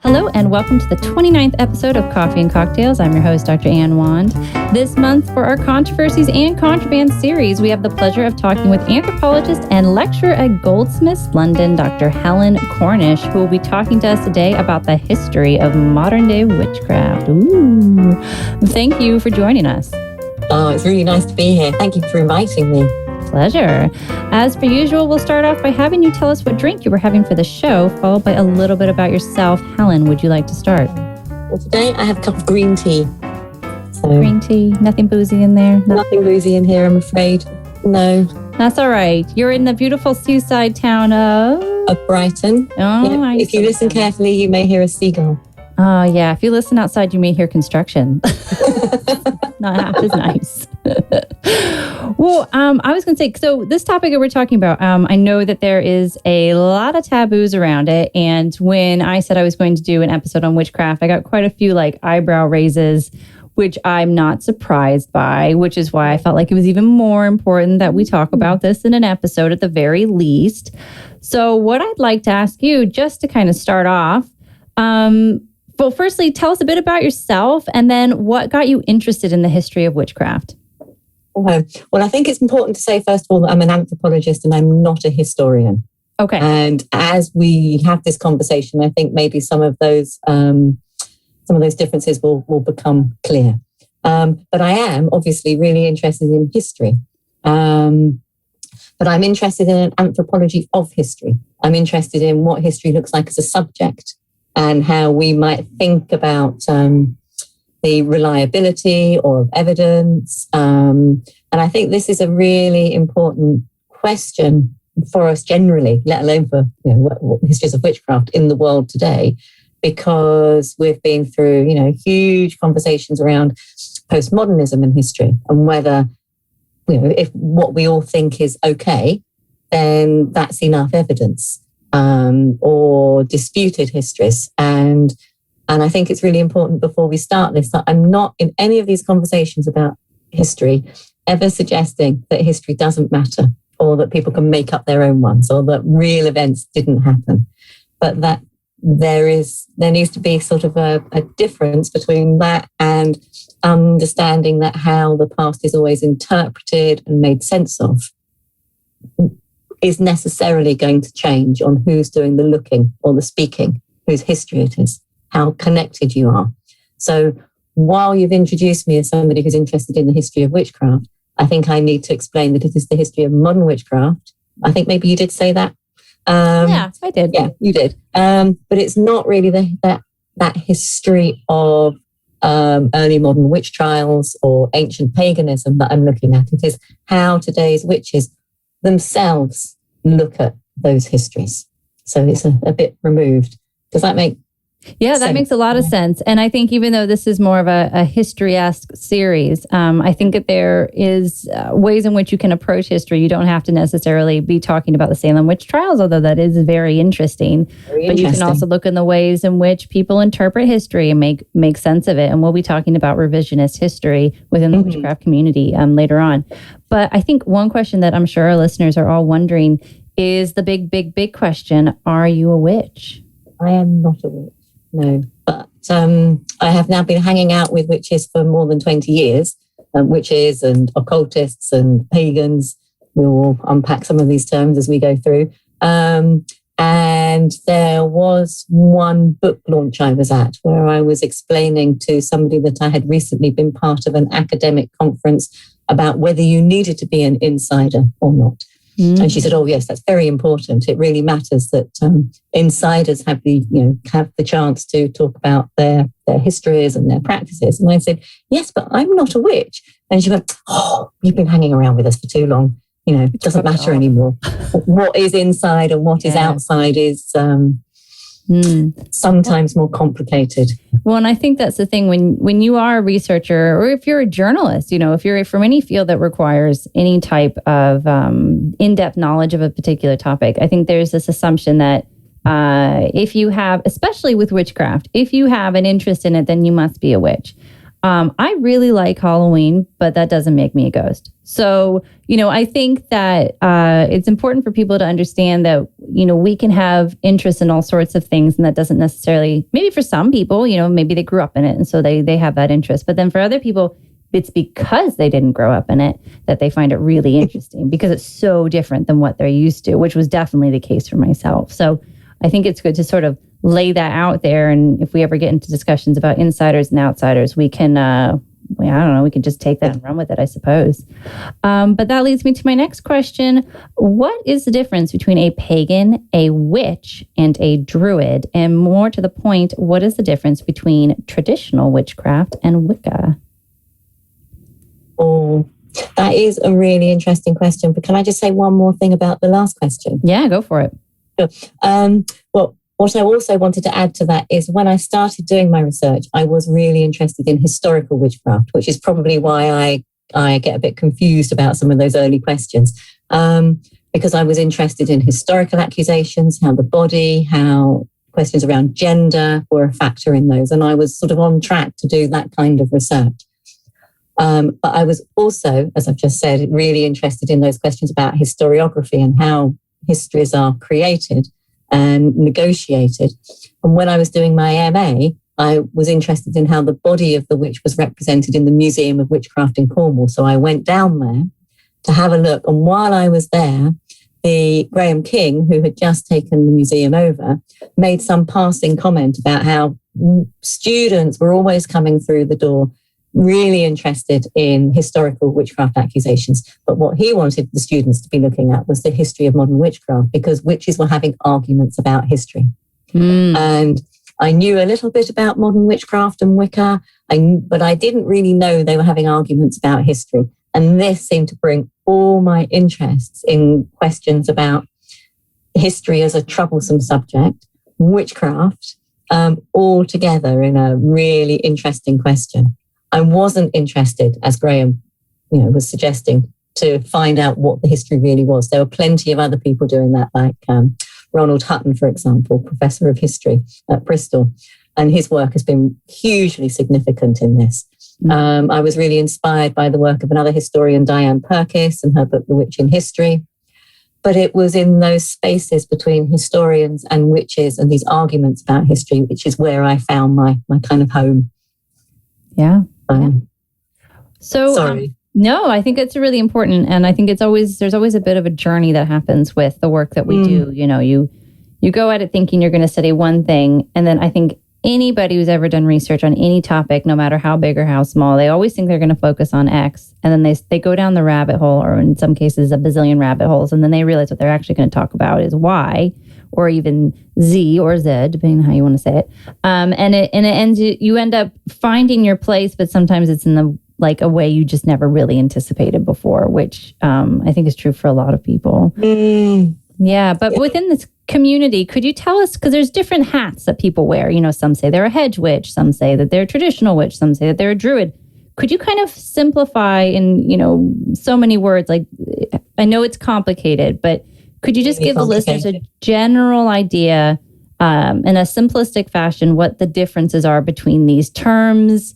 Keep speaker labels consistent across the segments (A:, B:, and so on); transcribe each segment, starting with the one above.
A: Hello and welcome to the 29th episode of Coffee and Cocktails. I'm your host, Dr. Ann Wand. This month for our Controversies and Contraband series, we have the pleasure of talking with anthropologist and lecturer at Goldsmiths London, Dr. Helen Cornish, who will be talking to us today about the history of modern-day witchcraft. Ooh. Thank you for joining us.
B: Oh, it's really nice to be here. Thank you for inviting me.
A: Pleasure. As per usual, we'll start off by having you tell us what drink you were having for the show, followed by a little bit about yourself. Helen, would you like to start?
B: Well, today I have a cup of green tea.
A: Green tea, nothing boozy in there?
B: Nothing boozy in here, I'm afraid. No.
A: That's all right. You're in the beautiful seaside town of
B: Brighton.
A: Oh,
B: yeah. If you listen carefully, you may hear a seagull.
A: Oh, yeah. If you listen outside, you may hear construction. Not half as nice. Well, I was going to say, so this topic that we're talking about, I know that there is a lot of taboos around it. And when I said I was going to do an episode on witchcraft, I got quite a few eyebrow raises, which I'm not surprised by, which is why I felt like it was even more important that we talk about this in an episode at the very least. So what I'd like to ask you, just to kind of start off, well, firstly, tell us a bit about yourself and then what got you interested in the history of witchcraft.
B: Well, I think it's important to say, first of all, that I'm an anthropologist and I'm not a historian.
A: Okay.
B: And as we have this conversation, I think maybe some of those differences will become clear. But I am obviously really interested in history. But I'm interested in an anthropology of history. I'm interested in what history looks like as a subject and how we might think about the reliability or of evidence. And I think this is a really important question for us generally, let alone for what histories of witchcraft in the world today, because we've been through huge conversations around postmodernism in history and whether if what we all think is okay, then that's enough evidence. Or disputed histories. And I think it's really important before we start this that I'm not in any of these conversations about history ever suggesting that history doesn't matter or that people can make up their own ones or that real events didn't happen. But that there needs to be sort of a difference between that and understanding that how the past is always interpreted and made sense of is necessarily going to change on who's doing the looking or the speaking, whose history it is, how connected you are. So while you've introduced me as somebody who's interested in the history of witchcraft, I think I need to explain that it is the history of modern witchcraft. I think maybe you did say that.
A: Yeah, I did.
B: Yeah, you did. But it's not really that history of early modern witch trials or ancient paganism that I'm looking at. It is how today's witches themselves look at those histories. So it's a bit removed. Does that make
A: Yeah, that makes a lot of sense. And I think even though this is more of a history-esque series, I think that there is ways in which you can approach history. You don't have to necessarily be talking about the Salem witch trials, although that is very interesting. But you can also look in the ways in which people interpret history and make sense of it. And we'll be talking about revisionist history within the witchcraft community later on. But I think one question that I'm sure our listeners are all wondering is the big question, are you a witch?
B: I am not a witch. No, but I have now been hanging out with witches for more than 20 years, witches and occultists and pagans. We'll unpack some of these terms as we go through. And there was one book launch I was at where I was explaining to somebody that I had recently been part of an academic conference about whether you needed to be an insider or not. And she said, "Oh, yes, that's very important. It really matters that insiders have the chance to talk about their histories and their practices." And I said, "Yes, but I'm not a witch." And she went, "Oh, you've been hanging around with us for too long. It doesn't matter anymore. What is inside and what is outside is sometimes more complicated."
A: Well, and I think that's the thing when you are a researcher or if you're a journalist, if you're from any field that requires any type of in-depth knowledge of a particular topic, I think there's this assumption that if you have, especially with witchcraft, if you have an interest in it, then you must be a witch. I really like Halloween, but that doesn't make me a ghost. So, I think that it's important for people to understand that, we can have interest in all sorts of things, and that doesn't necessarily, maybe for some people, maybe they grew up in it and so they have that interest. But then for other people, it's because they didn't grow up in it that they find it really interesting, because it's so different than what they're used to, which was definitely the case for myself. So I think it's good to sort of lay that out there. And if we ever get into discussions about insiders and outsiders, we can, we can just take that and run with it, I suppose. But that leads me to my next question. What is the difference between a pagan, a witch, and a druid? And more to the point, what is the difference between traditional witchcraft and Wicca?
B: Oh, that is a really interesting question. But can I just say one more thing about the last question?
A: Yeah, go for it.
B: Sure. Well, what I also wanted to add to that is when I started doing my research, I was really interested in historical witchcraft, which is probably why I get a bit confused about some of those early questions. Because I was interested in historical accusations, how the body, how questions around gender were a factor in those. And I was sort of on track to do that kind of research. But I was also, as I've just said, really interested in those questions about historiography and how histories are created and negotiated. And when I was doing my MA, I was interested in how the body of the witch was represented in the Museum of Witchcraft in Cornwall. So I went down there to have a look. And while I was there, the Graham King, who had just taken the museum over, made some passing comment about how students were always coming through the door really interested in historical witchcraft accusations. But what he wanted the students to be looking at was the history of modern witchcraft, because witches were having arguments about history. And I knew a little bit about modern witchcraft and Wicca, but I didn't really know they were having arguments about history. And this seemed to bring all my interests in questions about history as a troublesome subject, witchcraft, all together in a really interesting question. I wasn't interested, as Graham was suggesting, to find out what the history really was. There were plenty of other people doing that, like Ronald Hutton, for example, professor of history at Bristol. And his work has been hugely significant in this. I was really inspired by the work of another historian, Diane Purkis, and her book, The Witch in History. But it was in those spaces between historians and witches and these arguments about history, which is where I found my kind of home.
A: Yeah. So,
B: sorry.
A: No, I think it's really important. And I think there's always a bit of a journey that happens with the work that we do. You go at it thinking you're going to study one thing. And then I think anybody who's ever done research on any topic, no matter how big or how small, they always think they're going to focus on X. And then they go down the rabbit hole, or in some cases, a bazillion rabbit holes. And then they realize what they're actually going to talk about is Y, or even Z or Z, depending on how you want to say it. And it ends, you end up finding your place, but sometimes it's in a way you just never really anticipated before, which I think is true for a lot of people. Yeah, but within this community, could you tell us, because there's different hats that people wear. Some say they're a hedge witch, some say that they're a traditional witch, some say that they're a druid. Could you kind of simplify in, so many words? Like, I know it's complicated, but could you just give the listeners a general idea in a simplistic fashion what the differences are between these terms,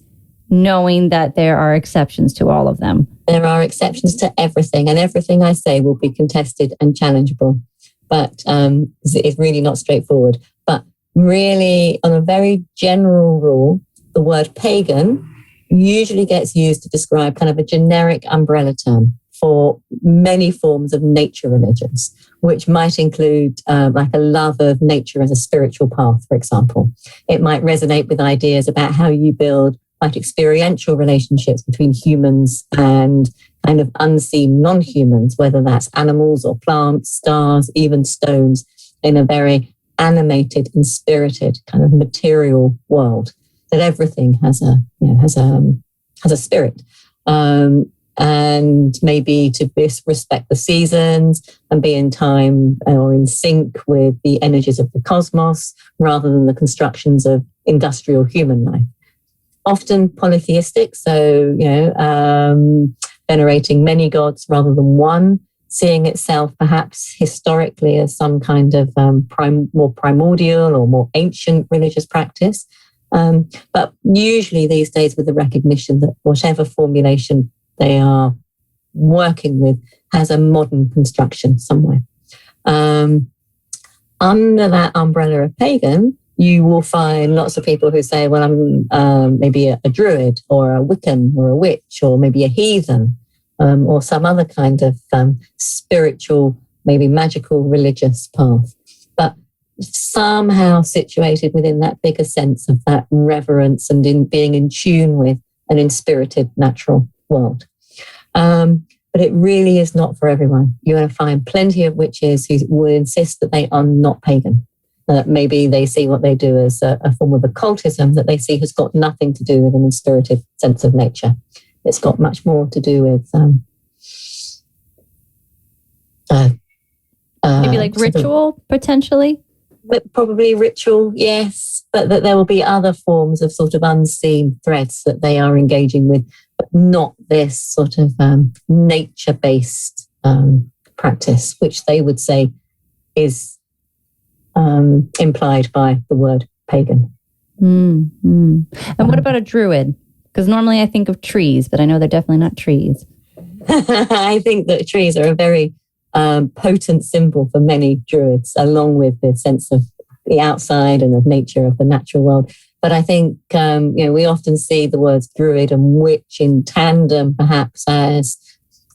A: knowing that there are exceptions to all of them?
B: There are exceptions to everything, and everything I say will be contested and challengeable. But it's really not straightforward. But really, on a very general rule, the word pagan usually gets used to describe kind of a generic umbrella term for many forms of nature religions, which might include like a love of nature as a spiritual path, for example. It might resonate with ideas about how you build quite experiential relationships between humans and kind of unseen non-humans, whether that's animals or plants, stars, even stones, in a very animated and spirited kind of material world. That everything has a spirit. And maybe to respect the seasons and be in time or in sync with the energies of the cosmos rather than the constructions of industrial human life. Often polytheistic, so, venerating many gods rather than one, seeing itself perhaps historically as some kind of more primordial or more ancient religious practice. But usually these days with the recognition that whatever formulation they are working with has a modern construction somewhere. Under that umbrella of pagan, you will find lots of people who say, well, I'm maybe a druid or a Wiccan or a witch or maybe a heathen or some other kind of spiritual, maybe magical religious path. But somehow situated within that bigger sense of that reverence and in being in tune with an inspirited natural world. But it really is not for everyone. You're going to find plenty of witches who will insist that they are not pagan. That maybe they see what they do as a form of occultism that they see has got nothing to do with an inspirited sense of nature. It's got much more to do with
A: maybe like ritual, potentially?
B: Probably ritual, yes. But that there will be other forms of sort of unseen threads that they are engaging with, but not this sort of nature-based practice, which they would say is implied by the word pagan.
A: And what about a druid? Because normally I think of trees, but I know they're definitely not trees.
B: I think that trees are a very potent symbol for many druids, along with the sense of the outside and of nature of the natural world. But I think, we often see the words druid and witch in tandem, perhaps as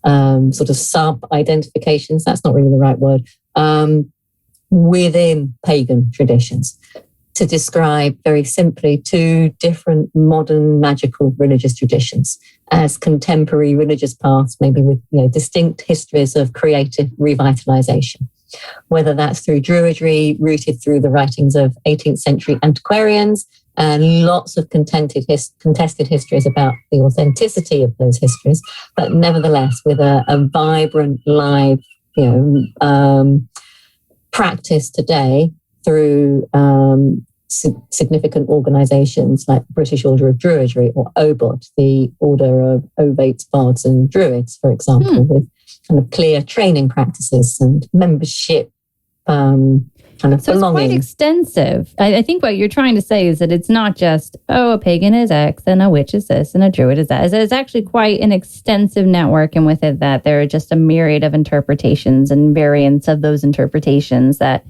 B: sort of sub-identifications. That's not really the right word. Within pagan traditions, to describe very simply two different modern magical religious traditions as contemporary religious paths, maybe with distinct histories of creative revitalization. Whether that's through Druidry, rooted through the writings of 18th century antiquarians, and lots of contested histories about the authenticity of those histories, but nevertheless with a vibrant, live, practice today through significant organisations like British Order of Druidry or OBOD, the Order of Ovates, Bards and Druids, for example, with kind of clear training practices and membership kind of
A: so
B: belonging.
A: It's quite extensive. I think what you're trying to say is that it's not just, a pagan is X and a witch is this and a druid is that. It's actually quite an extensive network, and with it that there are just a myriad of interpretations and variants of those interpretations that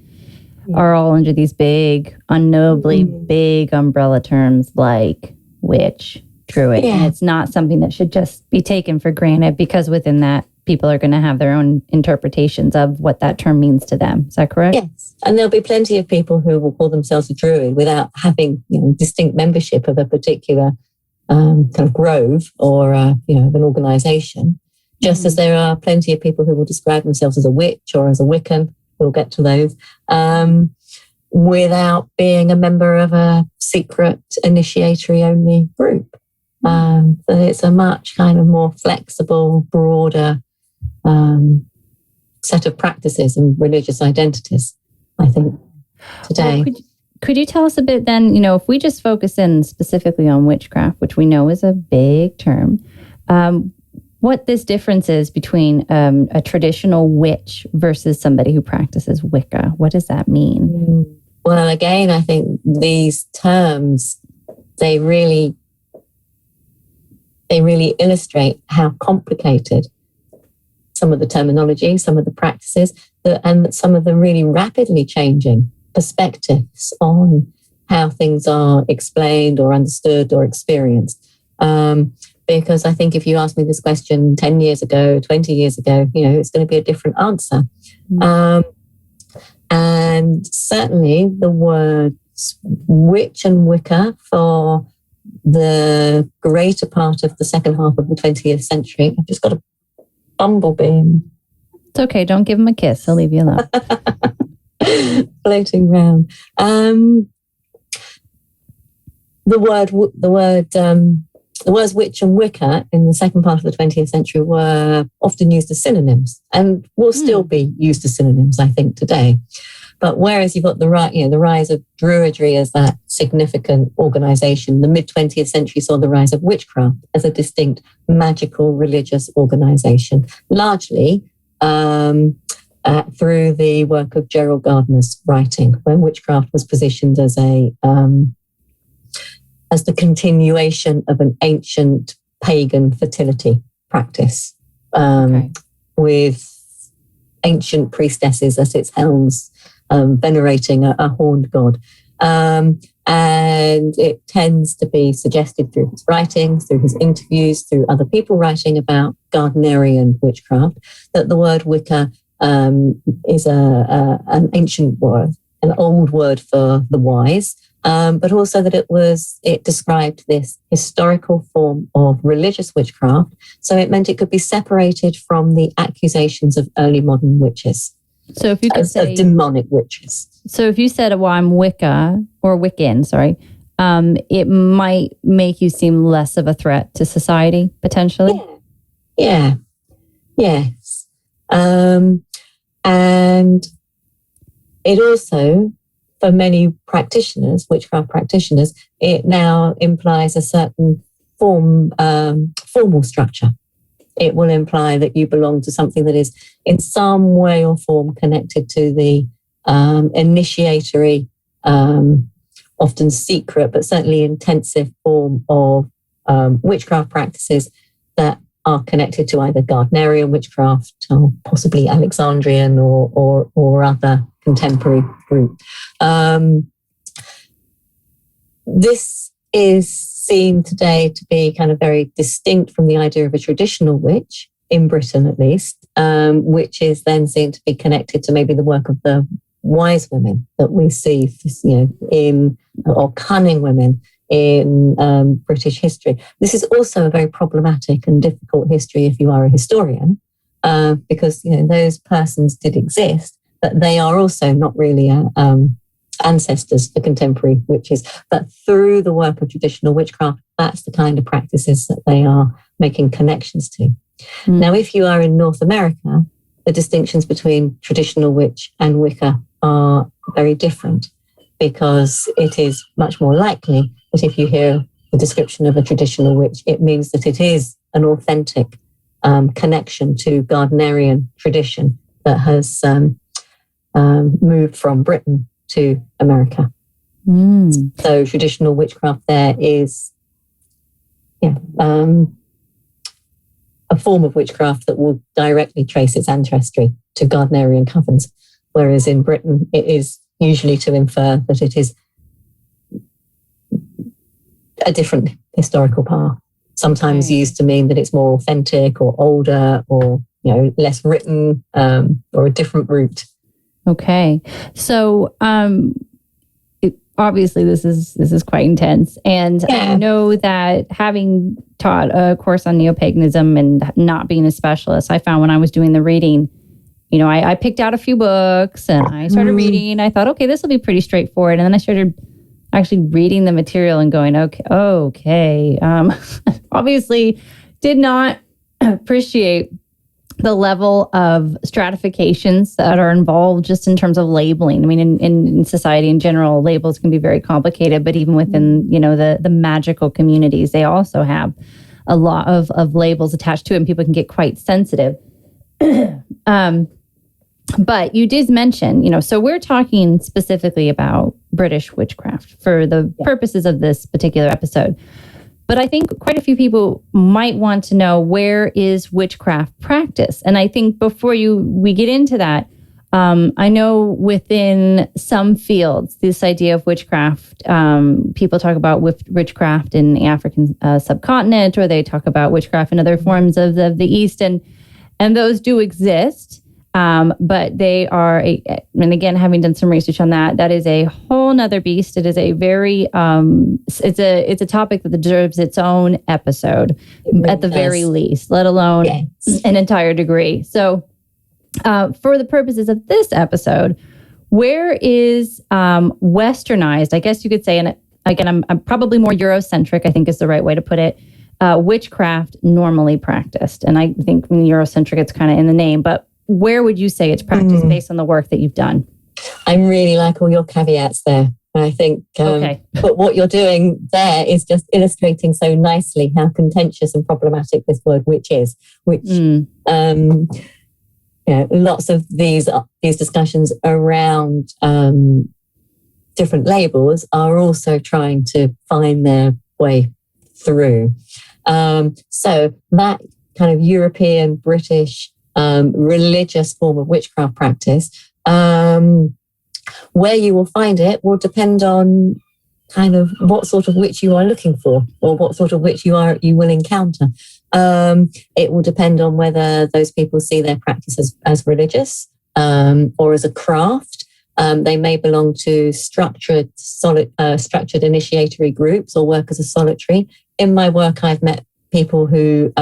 A: are all under these big, unknowably big umbrella terms like witch, druid. Yeah. And it's not something that should just be taken for granted, because within that, people are going to have their own interpretations of what that term means to them. Is that correct?
B: Yes. And there'll be plenty of people who will call themselves a druid without having distinct membership of a particular kind of grove or an organization. Just as there are plenty of people who will describe themselves as a witch or as a Wiccan. We'll get to those, without being a member of a secret initiatory-only group. So it's a much kind of more flexible, broader set of practices and religious identities, I think, today.
A: Well, could you tell us a bit then, if we just focus in specifically on witchcraft, which we know is a big term, what this difference is between a traditional witch versus somebody who practices Wicca? What does that mean?
B: Well, again, I think these terms, they really illustrate how complicated some of the terminology, some of the practices, and some of the really rapidly changing perspectives on how things are explained or understood or experienced. Because I think if you asked me this question 10 years ago, 20 years ago, it's going to be a different answer. And certainly the words witch and Wicca for the greater part of the second half of the 20th century. I've just got a bumblebee.
A: It's okay. Don't give him a kiss. He'll leave you alone.
B: Floating around. The words witch and Wicca in the second part of the 20th century were often used as synonyms and will still be used as synonyms, I think, today. But whereas you've got the rise of Druidry as that significant organization, the mid-20th century saw the rise of witchcraft as a distinct magical religious organization, largely through the work of Gerald Gardner's writing, when witchcraft was positioned as a as the continuation of an ancient pagan fertility practice, with ancient priestesses at its helms, venerating a horned god. And it tends to be suggested through his writings, through his interviews, through other people writing about Gardnerian witchcraft, that the word Wicca is an ancient word, an old word for the wise, but also that it described this historical form of religious witchcraft. So it meant it could be separated from the accusations of early modern witches.
A: So if you could say
B: of demonic witches.
A: So if you said, well, I'm Wicca or Wiccan, sorry, it might make you seem less of a threat to society, potentially.
B: Yeah. Yes. And it also, for many practitioners, witchcraft practitioners, it now implies a certain formal structure. It will imply that you belong to something that is in some way or form connected to the initiatory, often secret, but certainly intensive form of witchcraft practices that are connected to either Gardnerian witchcraft or possibly Alexandrian or other contemporary group. This is seen today to be kind of very distinct from the idea of a traditional witch, in Britain at least, which is then seen to be connected to maybe the work of the wise women that we see, or cunning women in British history. This is also a very problematic and difficult history if you are a historian, because those persons did exist, but they are also not really ancestors for contemporary witches. But through the work of traditional witchcraft, that's the kind of practices that they are making connections to. Now, if you are in North America, the distinctions between traditional witch and Wicca are very different, because it is much more likely that if you hear the description of a traditional witch, it means that it is an authentic connection to Gardnerian tradition that has moved from Britain to America. So traditional witchcraft there is a form of witchcraft that will directly trace its ancestry to Gardnerian covens, whereas in Britain it is usually to infer that it is a different historical path, sometimes used to mean that it's more authentic or older or less written, or a different route.
A: Okay. So obviously this is quite intense. And I know that having taught a course on neo-paganism and not being a specialist, I found when I was doing the reading, I picked out a few books and I started reading. I thought, okay, this will be pretty straightforward. And then I started actually reading the material and going, okay. Obviously did not appreciate the level of stratifications that are involved just in terms of labeling. I mean, in society in general, labels can be very complicated, but even within, the magical communities, they also have a lot of labels attached to it, and people can get quite sensitive. But you did mention, so we're talking specifically about British witchcraft for the purposes of this particular episode. But I think quite a few people might want to know, where is witchcraft practice? And I think before we get into that, I know within some fields, this idea of witchcraft, people talk about witchcraft in the African subcontinent, or they talk about witchcraft in other forms of the East, and those do exist. But they are, and again, having done some research on that is a whole nother beast. It is a very, it's a topic that deserves its own episode at the very least, let alone an entire degree. So for the purposes of this episode, where is westernized, I guess you could say, and again, I'm probably more Eurocentric, I think is the right way to put it, witchcraft normally practiced. And I think in Eurocentric, it's kind of in the name, but where would you say it's practiced based on the work that you've done?
B: I really like all your caveats there. I think but what you're doing there is just illustrating so nicely how contentious and problematic this word witch is, which lots of these discussions around different labels are also trying to find their way through. So that kind of European, British, religious form of witchcraft practice, where you will find it will depend on kind of what sort of witch you are looking for, or what sort of witch you will encounter. It will depend on whether those people see their practice as religious, or as a craft. They may belong to structured initiatory groups, or work as a solitary. In my work, I've met people who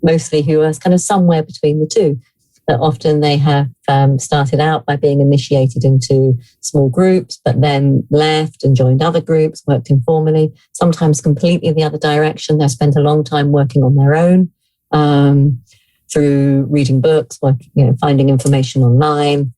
B: mostly who are kind of somewhere between the two. That often they have started out by being initiated into small groups, but then left and joined other groups, worked informally, sometimes completely the other direction. They've spent a long time working on their own, through reading books, finding information online,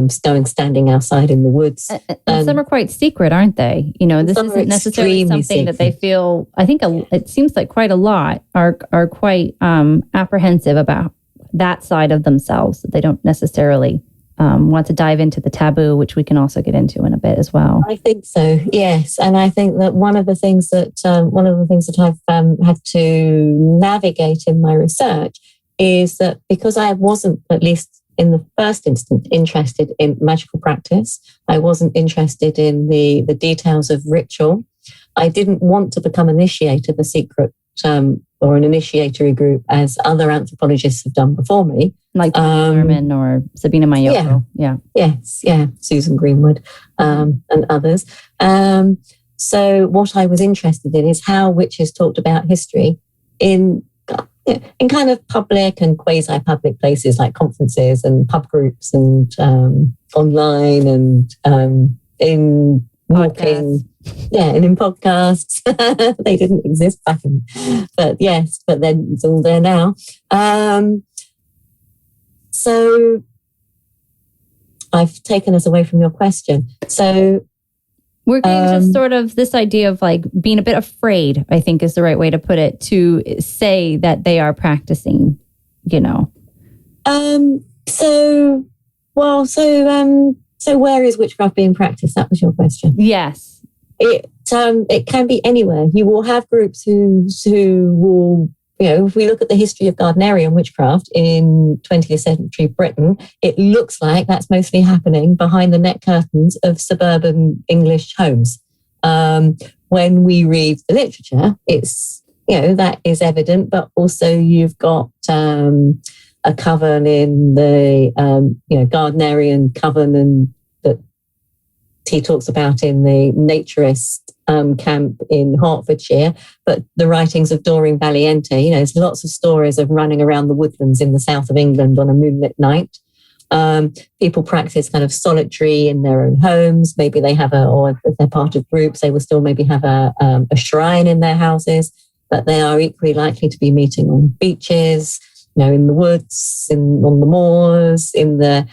B: standing outside in the woods.
A: And some are quite secret, aren't they? This isn't necessarily something secret that they feel, I think it seems like quite a lot are quite apprehensive about that side of themselves. That they don't necessarily want to dive into the taboo, which we can also get into in a bit as well.
B: I think so, yes. And I think that one of the things that I've had to navigate in my research is that because I wasn't, at least in the first instance, interested in magical practice, I wasn't interested in the details of ritual. I didn't want to become initiate of a secret or an initiatory group, as other anthropologists have done before me,
A: like Norman or Sabina Mayoko.
B: Susan Greenwood, and others. So what I was interested in is how witches talked about history in kind of public and quasi-public places like conferences and pub groups and online and in walking. And in podcasts. They didn't exist back then, but then it's all there now. So I've taken us away from your question. So
A: we're getting just sort of this idea of like being a bit afraid, I think is the right way to put it, to say that they are practicing,
B: So where is witchcraft being practiced? That was your question.
A: Yes.
B: It can be anywhere. You will have groups who will, if we look at the history of Gardnerian witchcraft in 20th century Britain, it looks like that's mostly happening behind the net curtains of suburban English homes. When we read the literature, it's, that is evident, but also you've got a coven in the, Gardnerian coven and he talks about in the naturist camp in Hertfordshire, but the writings of Doreen Valiente, there's lots of stories of running around the woodlands in the south of England on a moonlit night. People practice kind of solitary in their own homes. Maybe they have or if they're part of groups, they will still maybe have a shrine in their houses, but they are equally likely to be meeting on beaches, in the woods, on the moors, in the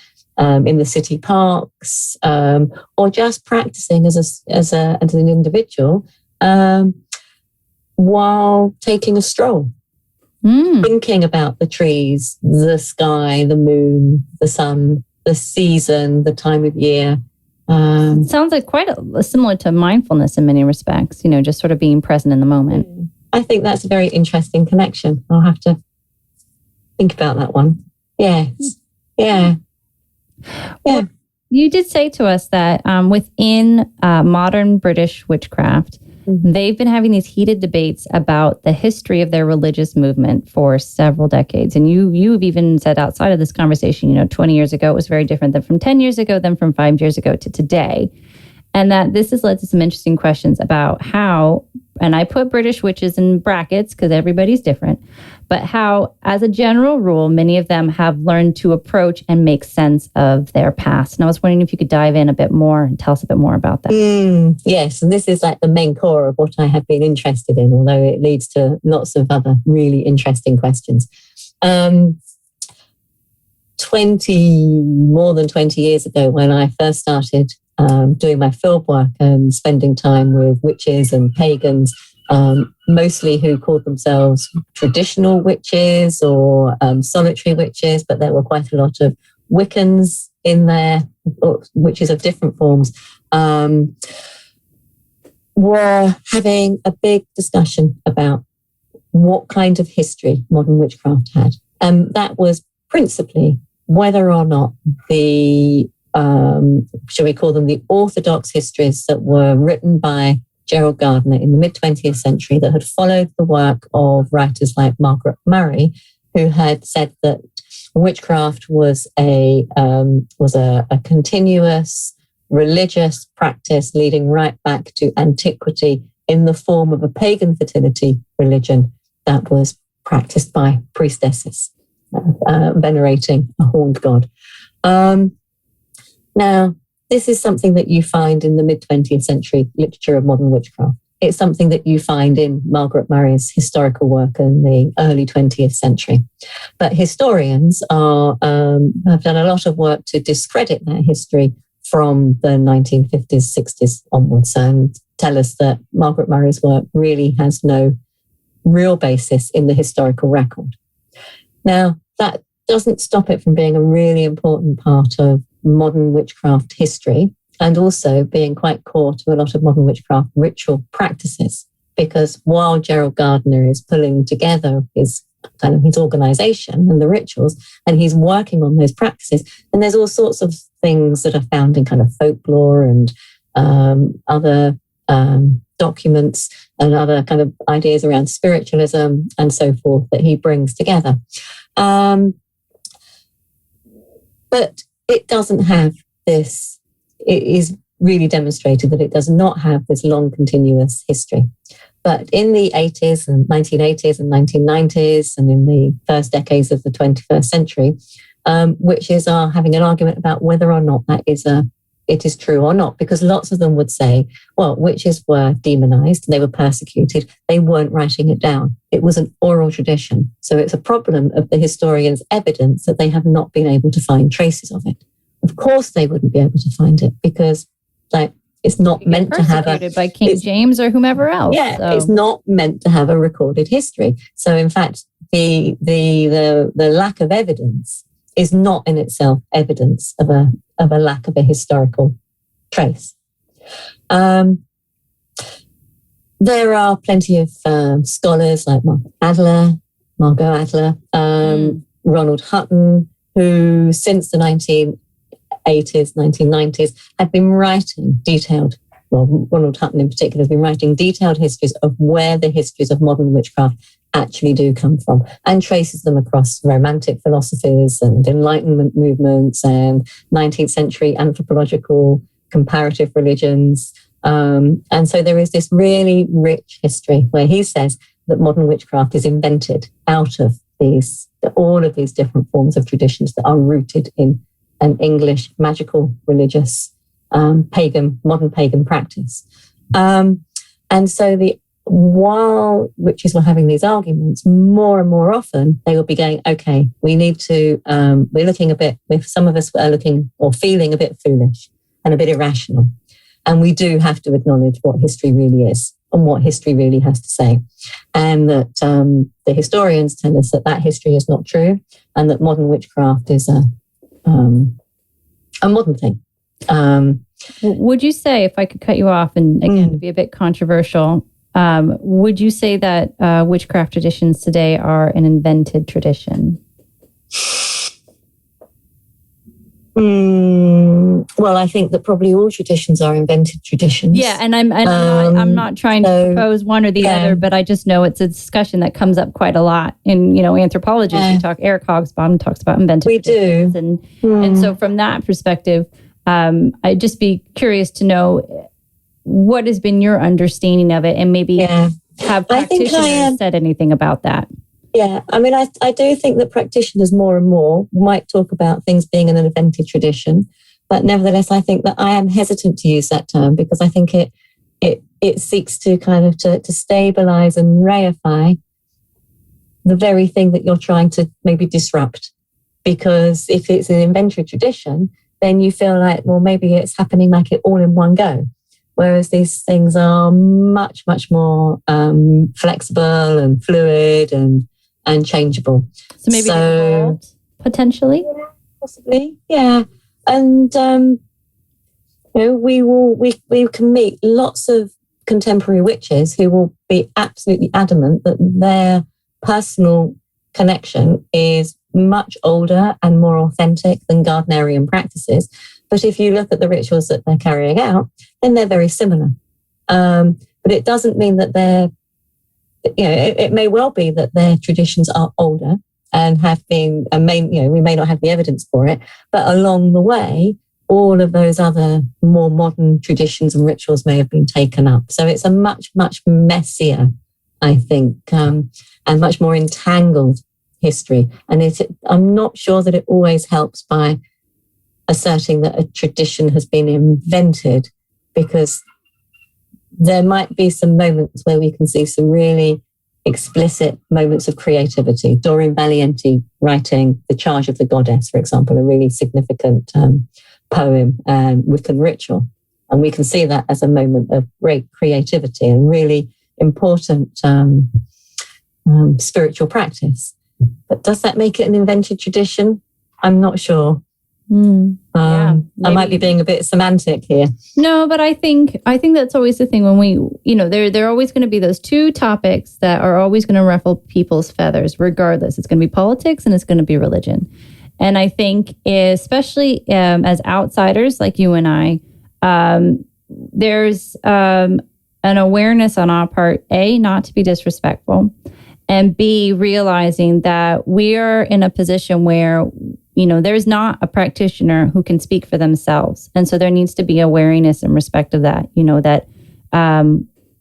B: city parks, or just practicing as an individual while taking a stroll, thinking about the trees, the sky, the moon, the sun, the season, the time of year.
A: It sounds like quite similar to mindfulness in many respects, just sort of being present in the moment.
B: I think that's a very interesting connection. I'll have to think about that one. Yes. Yeah.
A: Well, you did say to us that within modern British witchcraft, they've been having these heated debates about the history of their religious movement for several decades. And you've even said outside of this conversation, 20 years ago, it was very different than from 10 years ago, than from 5 years ago to today. And that this has led to some interesting questions about how, and I put British witches in brackets because everybody's different, but how, as a general rule, many of them have learned to approach and make sense of their past. And I was wondering if you could dive in a bit more and tell us a bit more about that.
B: Yes, and this is like the main core of what I have been interested in, although it leads to lots of other really interesting questions. More than 20 years ago, when I first started doing my field work and spending time with witches and pagans, mostly who called themselves traditional witches or solitary witches, but there were quite a lot of Wiccans in there, witches of different forms. were having a big discussion about what kind of history modern witchcraft had. And that was principally whether or not the, shall we call them the orthodox histories that were written by Gerald Gardner in the mid-20th century, that had followed the work of writers like Margaret Murray, who had said that witchcraft was a continuous religious practice leading right back to antiquity in the form of a pagan fertility religion that was practiced by priestesses, venerating a horned god. Now, this is something that you find in the mid-20th century literature of modern witchcraft. It's something that you find in Margaret Murray's historical work in the early 20th century. But historians have done a lot of work to discredit that history from the 1950s, 60s onwards, and tell us that Margaret Murray's work really has no real basis in the historical record. Now, that doesn't stop it from being a really important part of modern witchcraft history, and also being quite core to a lot of modern witchcraft ritual practices. Because while Gerald Gardner is pulling together his organization and the rituals, and he's working on those practices, and there's all sorts of things that are found in kind of folklore and other documents and other kind of ideas around spiritualism and so forth that he brings together. But it doesn't have this, it is really demonstrated that it does not have this long continuous history. But in the 80s and 1980s and 1990s and in the first decades of the 21st century, witches are having an argument about whether or not it is true or not, because lots of them would say, well, witches were demonized, they were persecuted, they weren't writing it down. It was an oral tradition. So it's a problem of the historians' evidence that they have not been able to find traces of it. Of course they wouldn't be able to find it, because it's not meant to have
A: by King James or whomever else.
B: Yeah, so. It's not meant to have a recorded history. So in fact, the lack of evidence is not in itself evidence of a lack of a historical trace. There are plenty of scholars like Margot Adler, Ronald Hutton, who since the 1980s, 1990s, have been writing Ronald Hutton in particular has been writing detailed histories of where the histories of modern witchcraft actually do come from, and traces them across romantic philosophies and Enlightenment movements and 19th century anthropological comparative religions. And so there is this really rich history where he says that modern witchcraft is invented out of all of these different forms of traditions that are rooted in an English magical religious modern pagan practice. And so while witches were having these arguments, more and more often they would be going, okay, we need to, we're looking a bit, some of us are looking or feeling a bit foolish and a bit irrational. And we do have to acknowledge what history really is and what history really has to say. And that the historians tell us that history is not true, and that modern witchcraft is a modern thing.
A: Would you say, if I could cut you off and again to be a bit controversial, would you say that witchcraft traditions today are an invented tradition?
B: Well, I think that probably all traditions are invented traditions.
A: Yeah, and I'm not trying to propose one or the other, but I just know it's a discussion that comes up quite a lot in Anthropology. We talk. Eric Hobsbawm talks about invented traditions, and so from that perspective, I'd just be curious to know what has been your understanding of it, and maybe have practitioners said anything about that.
B: Yeah, I mean, I do think that practitioners more and more might talk about things being an invented tradition, but nevertheless, I think that I am hesitant to use that term because I think it seeks to kind of to stabilize and reify the very thing that you're trying to maybe disrupt. Because if it's an invented tradition, then you feel like, well, maybe it's happening like it all in one go. Whereas these things are much, much more flexible and fluid and changeable.
A: So maybe evolved, potentially?
B: Yeah, possibly, yeah. And we can meet lots of contemporary witches who will be absolutely adamant that their personal connection is much older and more authentic than Gardnerian practices. But if you look at the rituals that they're carrying out, then they're very similar. But it doesn't mean that they're, it may well be that their traditions are older and have been, we may not have the evidence for it, but along the way, all of those other more modern traditions and rituals may have been taken up. So it's a much, much messier, I think, and much more entangled history. And I'm not sure that it always helps by asserting that a tradition has been invented, because there might be some moments where we can see some really explicit moments of creativity. Doreen Valiente writing The Charge of the Goddess, for example, a really significant poem and Wiccan ritual. And we can see that as a moment of great creativity and really important spiritual practice. But does that make it an invented tradition? I'm not sure. I might be being a bit semantic here.
A: No, but I think that's always the thing when we, there are always going to be those two topics that are always going to ruffle people's feathers, regardless. It's going to be politics and it's going to be religion. And I think, especially as outsiders like you and I, there's an awareness on our part, A, not to be disrespectful, and B, realizing that we are in a position where there's not a practitioner who can speak for themselves. And so there needs to be awareness and respect of that,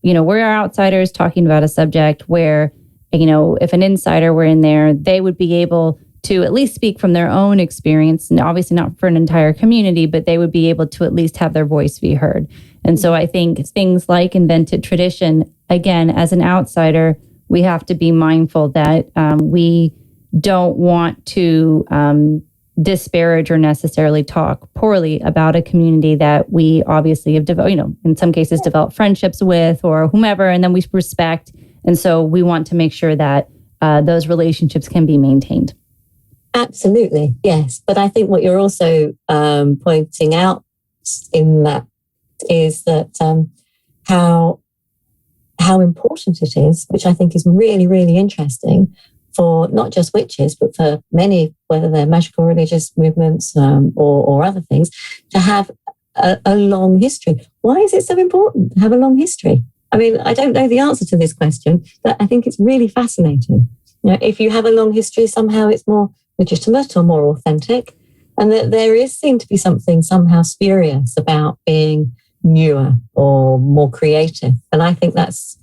A: we're outsiders talking about a subject where, if an insider were in there, they would be able to at least speak from their own experience, and obviously not for an entire community, but they would be able to at least have their voice be heard. And so I think things like invented tradition, again, as an outsider, we have to be mindful that we don't want to disparage or necessarily talk poorly about a community that we obviously have developed, in some cases developed friendships with or whomever, and then we respect. And so we want to make sure that those relationships can be maintained.
B: Absolutely, yes. But I think what you're also pointing out in that is that how important it is, which I think is really, really interesting for not just witches, but for many, whether they're magical religious movements or other things, to have a long history. Why is it so important to have a long history? I mean, I don't know the answer to this question, but I think it's really fascinating. If you have a long history, somehow it's more legitimate or more authentic, and that there is seen to be something somehow spurious about being newer or more creative. And I think that's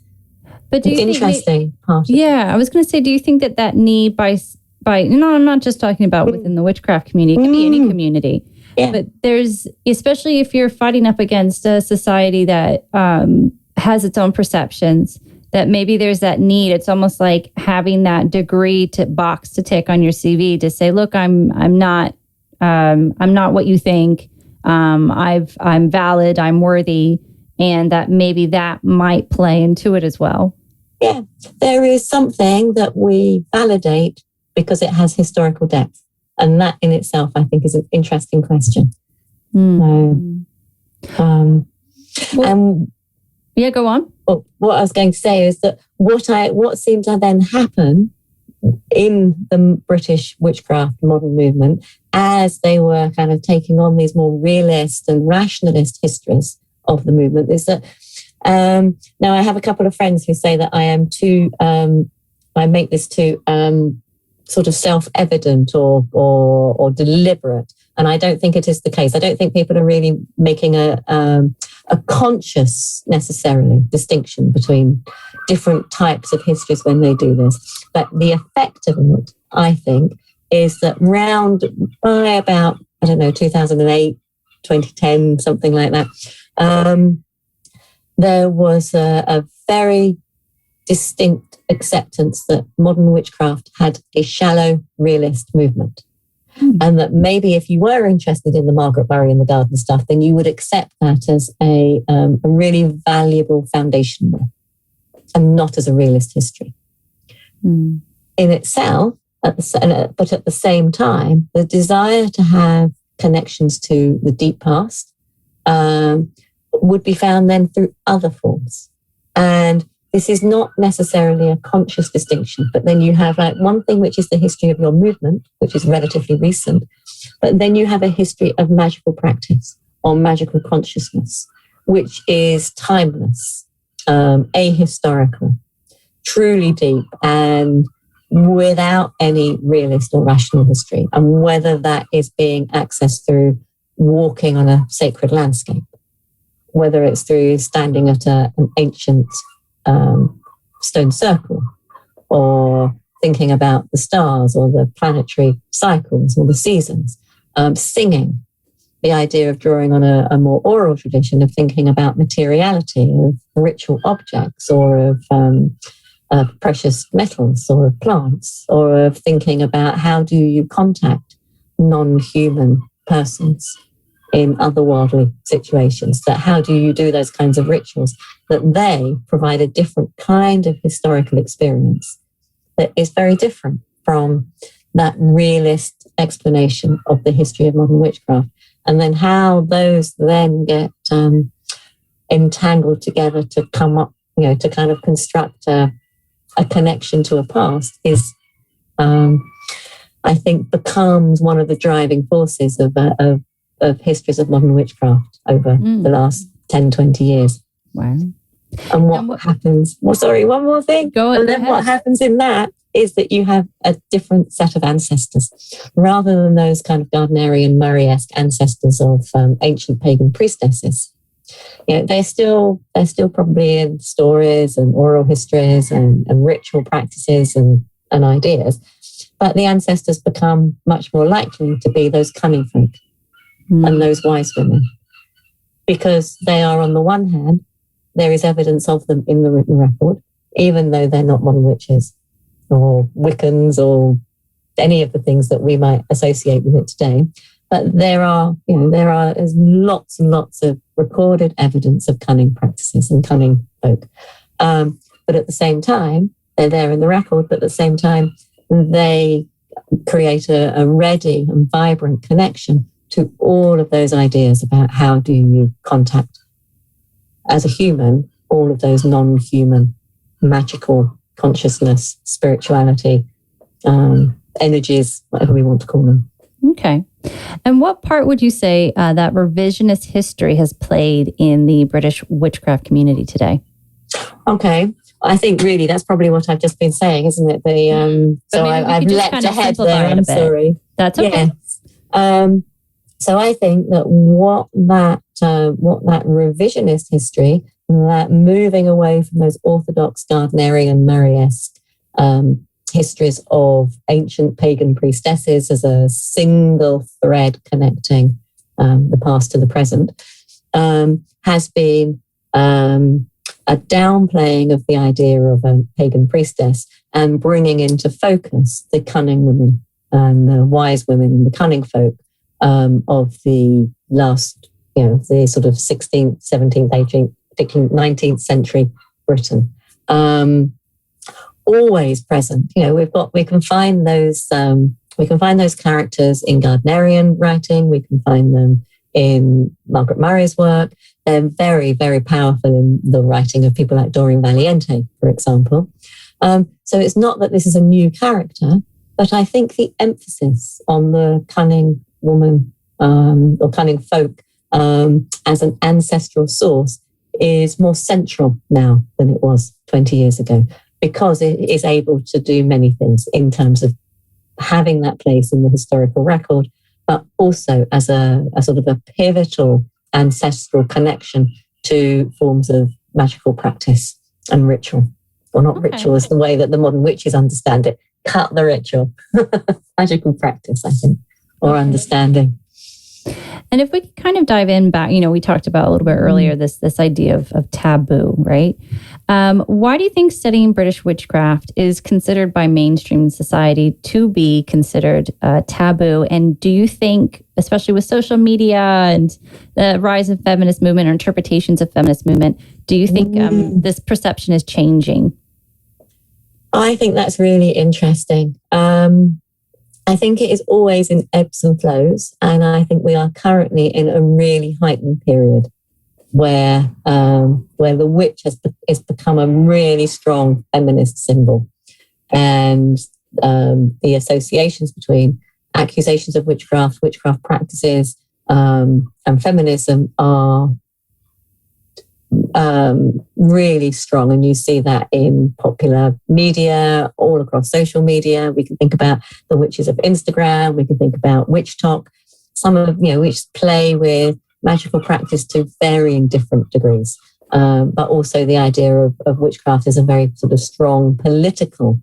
B: an interesting part.
A: Yeah, I was going to say, do you think that need by I'm not just talking about within the witchcraft community, it can be any community. Yeah. But there's, especially if you're fighting up against a society that has its own perceptions, that maybe there's that need. It's almost like having that degree box to tick on your CV to say, look, I'm not what you think. I'm valid, I'm worthy, and that maybe that might play into it as well.
B: Yeah, there is something that we validate because it has historical depth. And that in itself, I think, is an interesting question.
A: Yeah, go on.
B: What I was going to say is that what seemed to then happen in the British witchcraft modern movement, as they were kind of taking on these more realist and rationalist histories of the movement, is that now I have a couple of friends who say that I am I make this too sort of self-evident or deliberate, and I don't think it is the case. I don't think people are really making a conscious, necessarily, distinction between different types of histories when they do this. But the effect of it, I think, is that round by about, 2008, 2010, something like that, there was a very distinct acceptance that modern witchcraft had a shallow realist movement. And that maybe if you were interested in the Margaret Bury and the garden stuff, then you would accept that as a really valuable foundation and not as a realist history. In itself, but at the same time, the desire to have connections to the deep past would be found then through other forms. And this is not necessarily a conscious distinction, but then you have like one thing, which is the history of your movement, which is relatively recent, but then you have a history of magical practice or magical consciousness, which is timeless, ahistorical, truly deep, and without any realist or rational history. And whether that is being accessed through walking on a sacred landscape, whether it's through standing at an ancient stone circle, or thinking about the stars or the planetary cycles or the seasons, singing, the idea of drawing on a more oral tradition of thinking about materiality, of ritual objects, or of precious metals, or of plants, or of thinking about how do you contact non-human persons in otherworldly situations, that how do you do those kinds of rituals, that they provide a different kind of historical experience that is very different from that realist explanation of the history of modern witchcraft. And then how those then get entangled together to come up, to kind of construct a connection to a past is, I think, becomes one of the driving forces of histories of modern witchcraft over the last 10, 20 years.
A: Wow.
B: And what happens, one more thing. And then what happens in that is that you have a different set of ancestors, rather than those kind of Gardnerian Murray-esque ancestors of ancient pagan priestesses. They're still probably in stories and oral histories and ritual practices and ideas, but the ancestors become much more likely to be those cunning folk and those wise women, because they are, on the one hand, there is evidence of them in the written record, even though they're not modern witches or Wiccans or any of the things that we might associate with it today. But there are lots and lots of recorded evidence of cunning practices and cunning folk. But at the same time, they're there in the record, but at the same time, they create a ready and vibrant connection to all of those ideas about how do you contact, as a human, all of those non-human magical consciousness, spirituality, energies, whatever we want to call them.
A: Okay. And what part would you say that revisionist history has played in the British witchcraft community today?
B: Okay. I think really that's probably what I've just been saying, isn't it? I've leapt ahead there. I'm sorry.
A: That's okay.
B: Yes. So I think that what that revisionist history, that moving away from those orthodox Gardnerian Murray-esque histories of ancient pagan priestesses as a single thread connecting the past to the present, has been a downplaying of the idea of a pagan priestess and bringing into focus the cunning women and the wise women and the cunning folk of the last, the sort of 16th, 17th, 18th, particularly 19th century Britain. Always present. We can find those characters in Gardnerian writing. We can find them in Margaret Murray's work. They're very, very powerful in the writing of people like Doreen Valiente, for example. So it's not that this is a new character, but I think the emphasis on the cunning woman or cunning folk as an ancestral source is more central now than it was 20 years ago, because it is able to do many things in terms of having that place in the historical record, but also as a sort of a pivotal ancestral connection to forms of magical practice and ritual. Well, not ritual as the way that the modern witches understand it. Cut the ritual. Magical practice, I think, or understanding.
A: And if we could kind of dive in back, we talked about a little bit earlier, this idea of taboo, right? Why do you think studying British witchcraft is considered by mainstream society to be considered taboo? And do you think, especially with social media and the rise of feminist movement or interpretations of feminist movement, do you think this perception is changing?
B: I think that's really interesting. I think it is always in ebbs and flows, and I think we are currently in a really heightened period. where the witch has become a really strong feminist symbol, and the associations between accusations of witchcraft practices, and feminism are really strong. And you see that in popular media, all across social media. We can think about the witches of Instagram. We can think about witch talk. Some of, which play with magical practice to varying different degrees. But also the idea of witchcraft is a very sort of strong political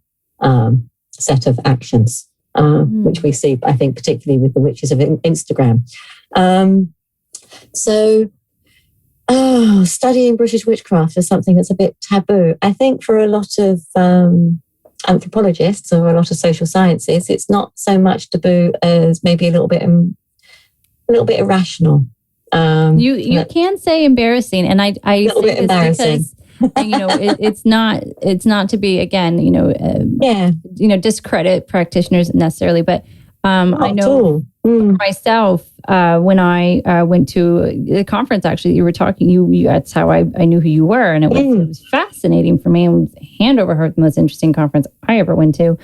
B: set of actions, which we see, I think, particularly with the witches of Instagram. Studying British witchcraft is something that's a bit taboo. I think for a lot of anthropologists or a lot of social sciences, it's not so much taboo as maybe a little bit irrational.
A: You can say embarrassing, and I a little bit embarrassing. Because, it's not to be, again, discredit practitioners necessarily, but I know myself, when I went to the conference, actually, you were talking, that's how I knew who you were. And it was fascinating for me. It was hand over heart, the most interesting conference I ever went to.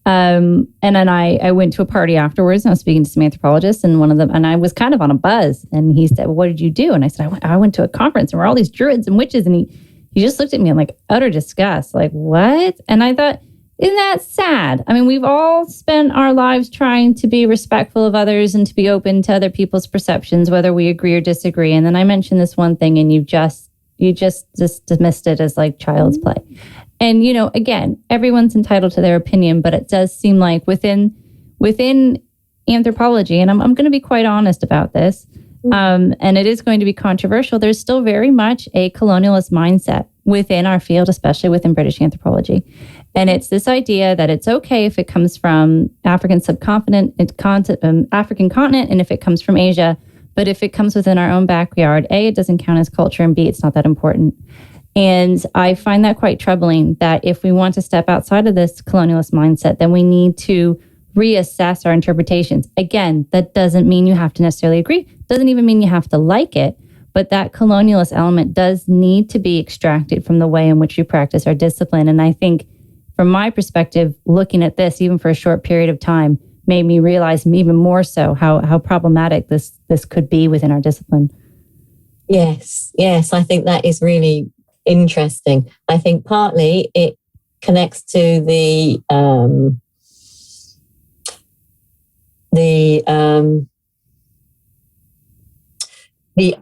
A: And then I went to a party afterwards, and I was speaking to some anthropologists, and one of them, and I was kind of on a buzz, and he said, well, what did you do? And I said, I went to a conference, and we're all these druids and witches. And he just looked at me in like utter disgust, like, what? And I thought, isn't that sad? I mean, we've all spent our lives trying to be respectful of others and to be open to other people's perceptions, whether we agree or disagree. And then I mentioned this one thing, and you just dismissed it as like child's play. And, again, everyone's entitled to their opinion, but it does seem like within anthropology, and I'm going to be quite honest about this, and it is going to be controversial, there's still very much a colonialist mindset within our field, especially within British anthropology. And it's this idea that it's okay if it comes from African subcontinent, African continent, and if it comes from Asia. But if it comes within our own backyard, A, it doesn't count as culture, and B, it's not that important. And I find that quite troubling, that if we want to step outside of this colonialist mindset, then we need to reassess our interpretations. Again, that doesn't mean you have to necessarily agree. Doesn't even mean you have to like it. But that colonialist element does need to be extracted from the way in which we practice our discipline. And I think, from my perspective, looking at this, even for a short period of time, made me realize even more so how problematic this could be within our discipline.
B: Yes, I think that is really interesting. I think partly it connects to the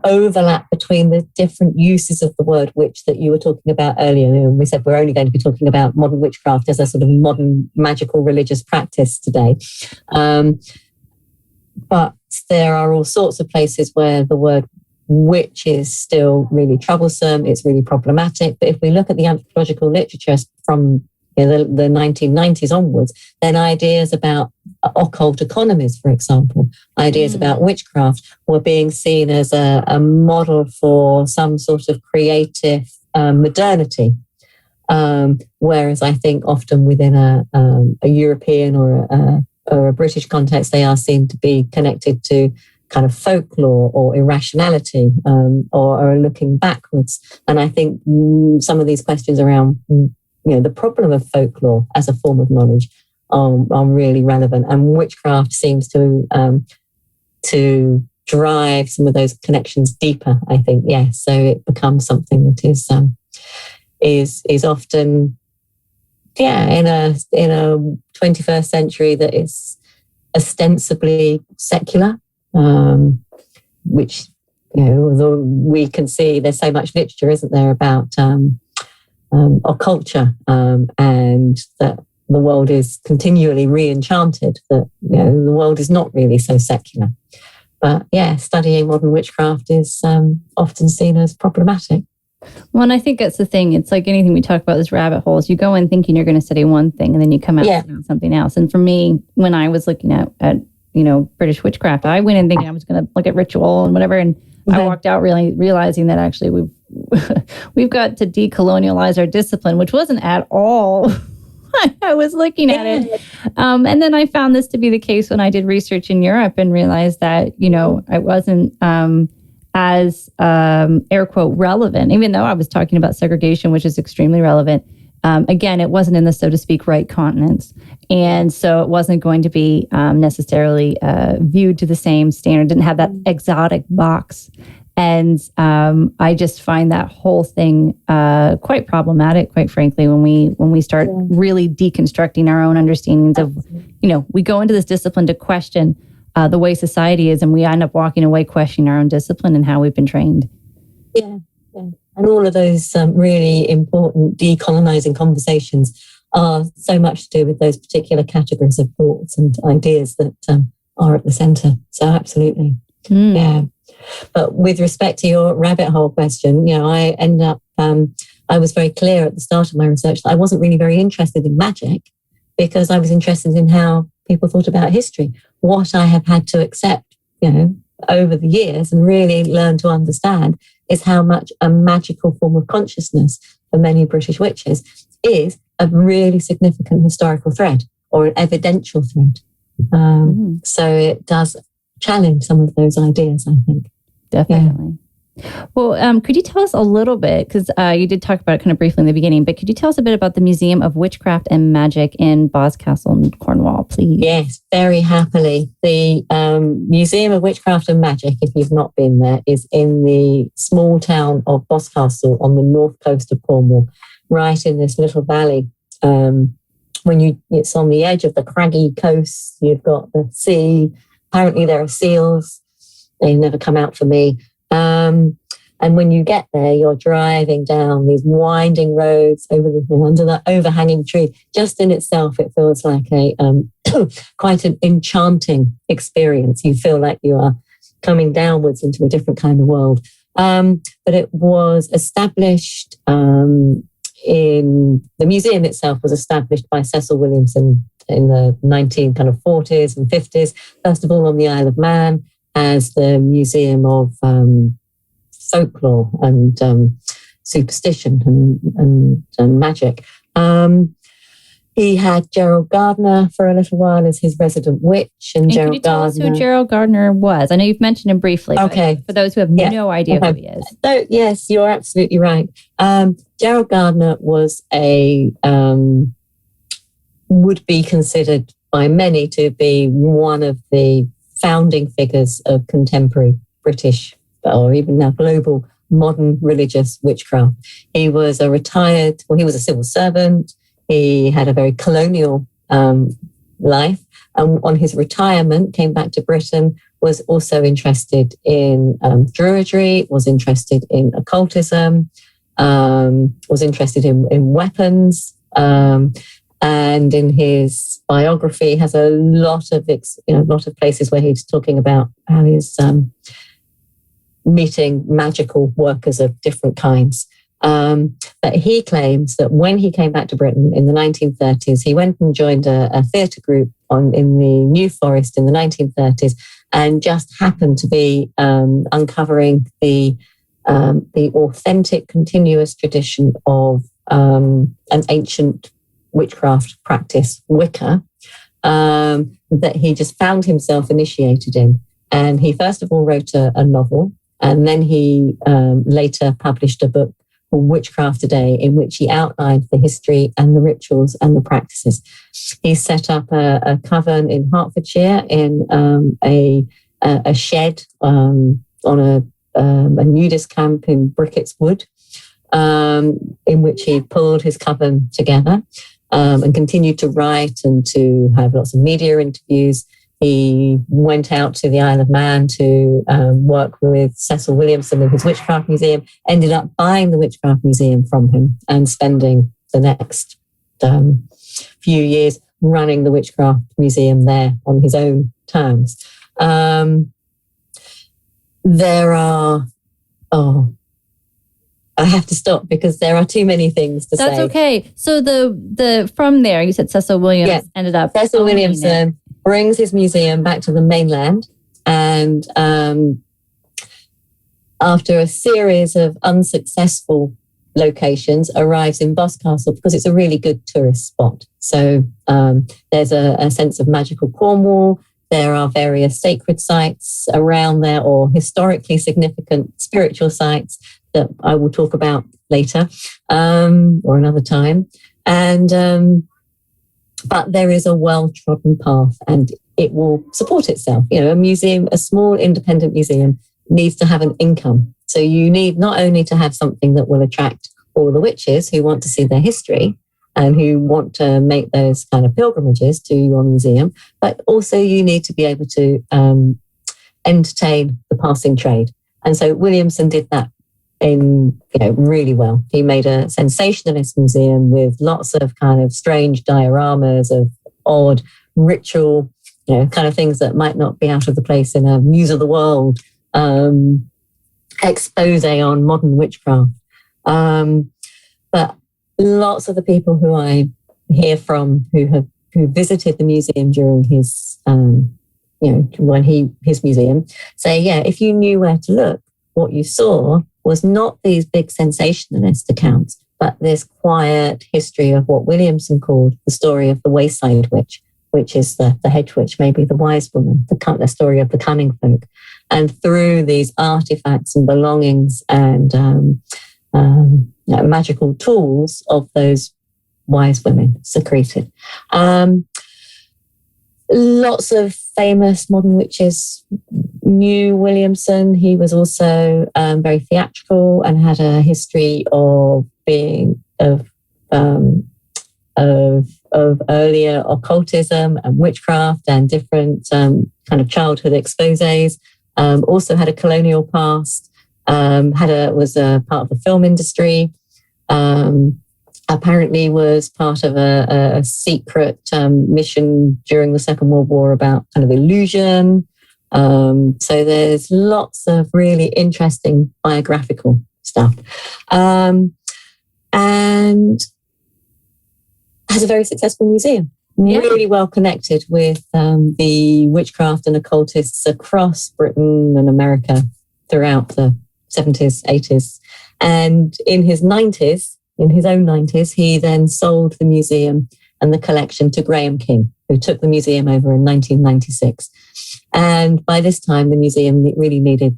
B: overlap between the different uses of the word witch that you were talking about earlier. And we said we're only going to be talking about modern witchcraft as a sort of modern magical religious practice today. But there are all sorts of places where the word witch is still really troublesome. It's really problematic. But if we look at the anthropological literature from the 1990s onwards, then ideas about occult economies, for example, ideas about witchcraft were being seen as a model for some sort of creative modernity. Whereas I think often within a European or a British context, they are seen to be connected to kind of folklore or irrationality, or looking backwards. And I think some of these questions around the problem of folklore as a form of knowledge are really relevant, and witchcraft seems to drive some of those connections deeper, I think. Yes, so it becomes something that is often in a 21st century that is ostensibly secular, which although we can see there's so much literature, isn't there, about occulture, and that the world is continually re-enchanted, that the world is not really so secular. But studying modern witchcraft is often seen as problematic.
A: Well, and I think that's the thing. It's like anything we talk about, is rabbit holes. You go in thinking you're going to study one thing, and then you come out and something else. And for me, when I was looking at British witchcraft, I went in thinking I was going to look at ritual and whatever, and I walked out really realizing that actually we've got to decolonialize our discipline, which wasn't at all I was looking at it. And then I found this to be the case when I did research in Europe and realized that, I wasn't as air quote relevant, even though I was talking about segregation, which is extremely relevant. Again, it wasn't in the, so to speak, right continents. And so it wasn't going to be necessarily viewed to the same standard, didn't have that exotic box. And I just find that whole thing quite problematic, quite frankly, when we start really deconstructing our own understandings of, we go into this discipline to question the way society is, and we end up walking away questioning our own discipline and how we've been trained.
B: Yeah. And all of those really important decolonizing conversations are so much to do with those particular categories of thoughts and ideas that are at the center. So absolutely. Yeah. But with respect to your rabbit hole question, I end up, I was very clear at the start of my research that I wasn't really very interested in magic because I was interested in how people thought about history. What I have had to accept, over the years and really learn to understand is how much a magical form of consciousness for many British witches is a really significant historical thread or an evidential thread. So it does challenge some of those ideas, I think.
A: Definitely. Well, could you tell us a little bit, because you did talk about it kind of briefly in the beginning, but could you tell us a bit about the Museum of Witchcraft and Magic in Boscastle in Cornwall, please?
B: Yes, very happily. The Museum of Witchcraft and Magic, if you've not been there, is in the small town of Boscastle on the north coast of Cornwall, right in this little valley. It's on the edge of the craggy coast, you've got the sea. Apparently there are seals. They never come out for me. And when you get there, you're driving down these winding roads over under the overhanging tree. Just in itself, it feels like a quite an enchanting experience. You feel like you are coming downwards into a different kind of world. But it was established in the museum itself was established by Cecil Williamson in the 1940s and 50s. First of all, on the Isle of Man, as the Museum of Folklore and Superstition and Magic. He had Gerald Gardner for a little while as his resident witch. And Gerald
A: could you tell us who Gerald Gardner was? I know you've mentioned him briefly.
B: Okay.
A: For those who have no idea who he is.
B: So, yes, you're absolutely right. Gerald Gardner was would be considered by many to be one of the founding figures of contemporary British or even now global modern religious witchcraft. He was he was a civil servant. He had a very colonial life. And on his retirement, came back to Britain, was also interested in Druidry, was interested in occultism, was interested in weapons. And in his biography has a lot of places where he's talking about how he's meeting magical workers of different kinds. But he claims that when he came back to Britain in the 1930s, he went and joined a theatre group in the New Forest in the 1930s, and just happened to be uncovering the authentic, continuous tradition of an ancient witchcraft practice, Wicca, that he just found himself initiated in. And he first of all wrote a novel, and then he later published a book called Witchcraft Today, in which he outlined the history and the rituals and the practices. He set up a coven in Hertfordshire in a shed on a nudist camp in Brickett's Wood, in which he pulled his coven together and continued to write and to have lots of media interviews. He went out to the Isle of Man to work with Cecil Williamson in his Witchcraft Museum, ended up buying the Witchcraft Museum from him and spending the next few years running the Witchcraft Museum there on his own terms. There are... I have to stop because there are too many things to say.
A: That's okay. So the from there, you said Cecil Williams ended up...
B: Cecil Williamson brings his museum back to the mainland, and after a series of unsuccessful locations, arrives in Boscastle because it's a really good tourist spot. So there's a sense of magical Cornwall. There are various sacred sites around there, or historically significant spiritual sites that I will talk about later, or another time. And but there is a well-trodden path, and it will support itself. You know, a museum, a small independent museum, needs to have an income. So you need not only to have something that will attract all the witches who want to see their history and who want to make those kind of pilgrimages to your museum, but also you need to be able to entertain the passing trade. And so Williamson did that really well. He made a sensationalist museum with lots of kind of strange dioramas of odd ritual, kind of things that might not be out of the place in a Muse of the World expose on modern witchcraft. But lots of the people who I hear from who visited the museum during his his museum say, if you knew where to look, what you saw was not these big sensationalist accounts, but this quiet history of what Williamson called the story of the Wayside Witch, which is the hedge witch, maybe the wise woman, the story of the cunning folk. And through these artifacts and belongings and magical tools of those wise women secreted. Lots of famous modern witches knew Williamson. He was also very theatrical and had a history of being of earlier occultism and witchcraft and different kind of childhood exposés. Also had a colonial past. Was a part of the film industry. Apparently was part of a secret mission during the Second World War about kind of illusion. So there's lots of really interesting biographical stuff. And has a very successful museum. Yeah. Really well connected with the witchcraft and occultists across Britain and America throughout the 70s, 80s. And in his own 90s, he then sold the museum and the collection to Graham King, who took the museum over in 1996. And by this time, the museum really needed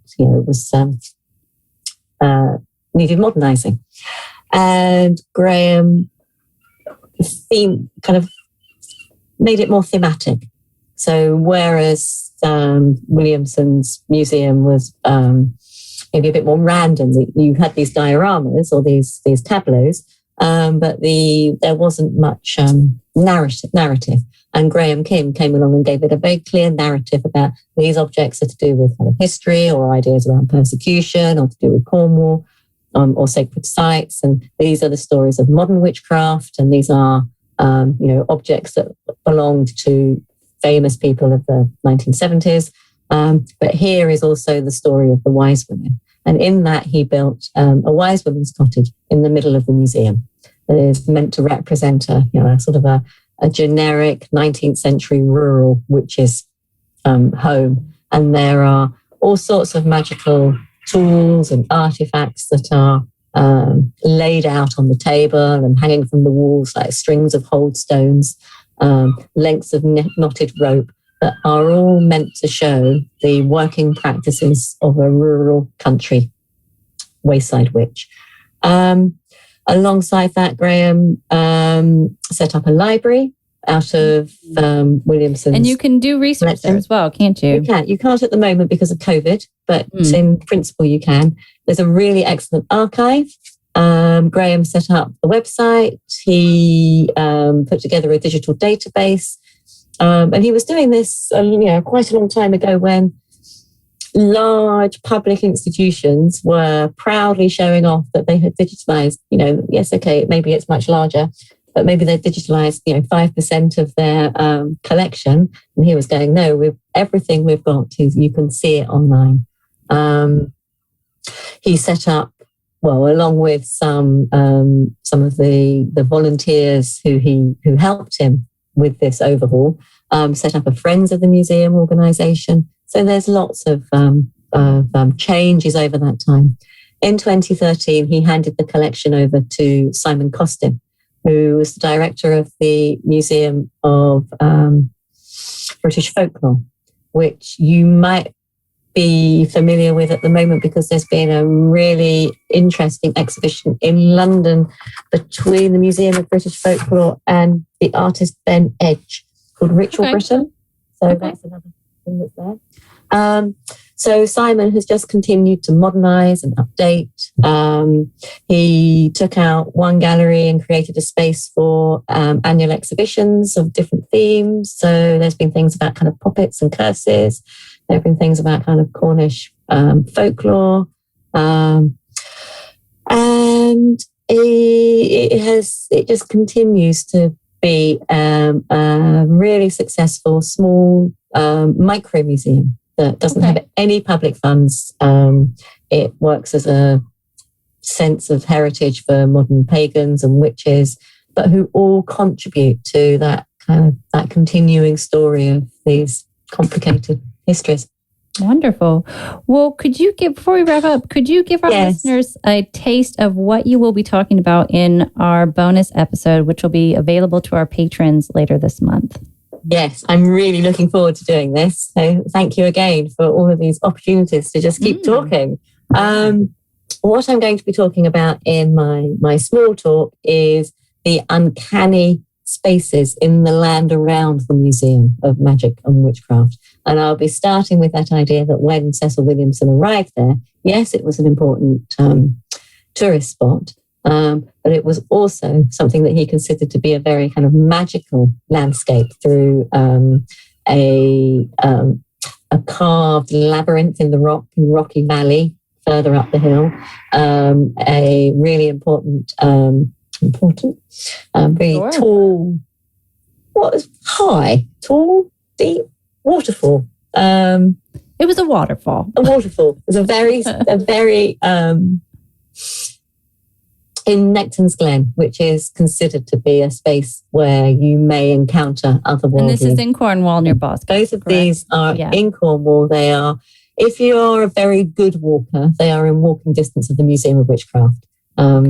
B: modernizing. And Graham kind of made it more thematic. So whereas Williamson's museum was maybe a bit more random, you had these dioramas or these tableaus, but there wasn't much narrative. And Graham King came along and gave it a very clear narrative about these objects are to do with kind of history or ideas around persecution or to do with Cornwall or sacred sites. And these are the stories of modern witchcraft. And these are, objects that belonged to famous people of the 1970s. But here is also the story of the wise women. And in that, he built a wise women's cottage in the middle of the museum that is meant to represent a generic 19th century rural witch's home. And there are all sorts of magical tools and artifacts that are laid out on the table and hanging from the walls like strings of hold stones, lengths of knotted rope that are all meant to show the working practices of a rural country wayside witch. Alongside that, Graham set up a library out of Williamson's.
A: And you can do research there as well, can't you?
B: You can. You can't at the moment because of COVID, but in principle you can. There's a really excellent archive. Graham set up the website. He put together a digital database. And he was doing this quite a long time ago when large public institutions were proudly showing off that they had digitalized, yes, okay, maybe it's much larger, but maybe they digitalized, 5% of their collection. And he was going, no, with everything we've got, you can see it online. He set up, along with some of the volunteers who helped him with this overhaul, set up a Friends of the Museum organization. So there's lots of changes over that time. In 2013, he handed the collection over to Simon Costin, who was the director of the Museum of British Folklore. which you might be familiar with at the moment because there's been a really interesting exhibition in London between the Museum of British Folklore and the artist Ben Edge called Ritual Britain. So that's another thing that's there. So Simon has just continued to modernise and update. He took out one gallery and created a space for annual exhibitions of different themes. So there's been things about kind of puppets and curses. There have been things about kind of Cornish folklore. And it just continues to be a really successful small micro museum that doesn't have any public funds. It works as a sense of heritage for modern pagans and witches, but who all contribute to that kind of that continuing story of these complicated histories.
A: Wonderful. Well, before we wrap up, could you give our listeners a taste of what you will be talking about in our bonus episode, which will be available to our patrons later this month?
B: Yes, I'm really looking forward to doing this. So thank you again for all of these opportunities to just keep talking. What I'm going to be talking about in my small talk is the uncanny spaces in the land around the Museum of Magic and Witchcraft. And I'll be starting with that idea that when Cecil Williamson arrived there, yes, it was an important tourist spot, but it was also something that he considered to be a very kind of magical landscape through a carved labyrinth in the rocky valley further up the hill, a really important, very tall, tall, deep waterfall.
A: It was a waterfall.
B: A waterfall. It was a very in Necton's Glen, which is considered to be a space where you may encounter otherworldly.
A: And this is in Cornwall near Boston.
B: Both of these are in Cornwall. They are, if you're a very good walker, they are in walking distance of the Museum of Witchcraft. But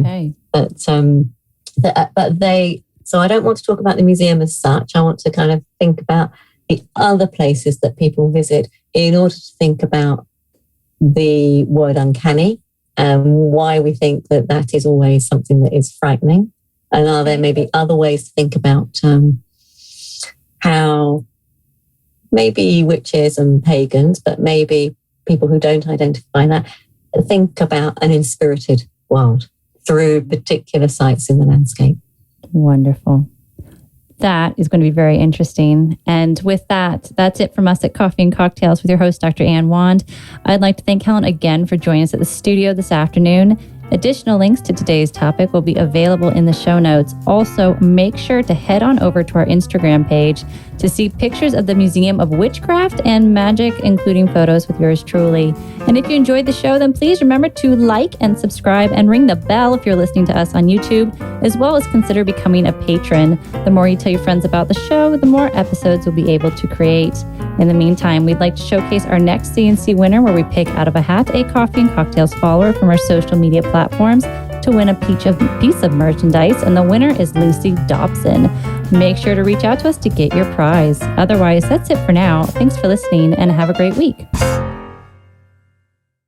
B: they. So I don't want to talk about the museum as such. I want to kind of think about the other places that people visit in order to think about the word uncanny and why we think that is always something that is frightening. And are there maybe other ways to think about how maybe witches and pagans, but maybe people who don't identify that, think about an inspirited world through particular sites in the landscape.
A: Wonderful. That is going to be very interesting. And with that, that's it from us at Coffee and Cocktails with your host, Dr. Ann Wand. I'd like to thank Helen again for joining us at the studio this afternoon. Additional links to today's topic will be available in the show notes. Also, make sure to head on over to our Instagram page to see pictures of the Museum of Witchcraft and Magic, including photos with yours truly. And if you enjoyed the show, then please remember to like and subscribe and ring the bell if you're listening to us on YouTube, as well as consider becoming a patron. The more you tell your friends about the show, the more episodes we'll be able to create. In the meantime, we'd like to showcase our next CNC winner, where we pick out of a hat a Coffee and Cocktails follower from our social media platforms to win a piece of merchandise, and the winner is Lucy Dobson. Make sure to reach out to us to get your prize. Otherwise, that's it for now. Thanks for listening and have a great week.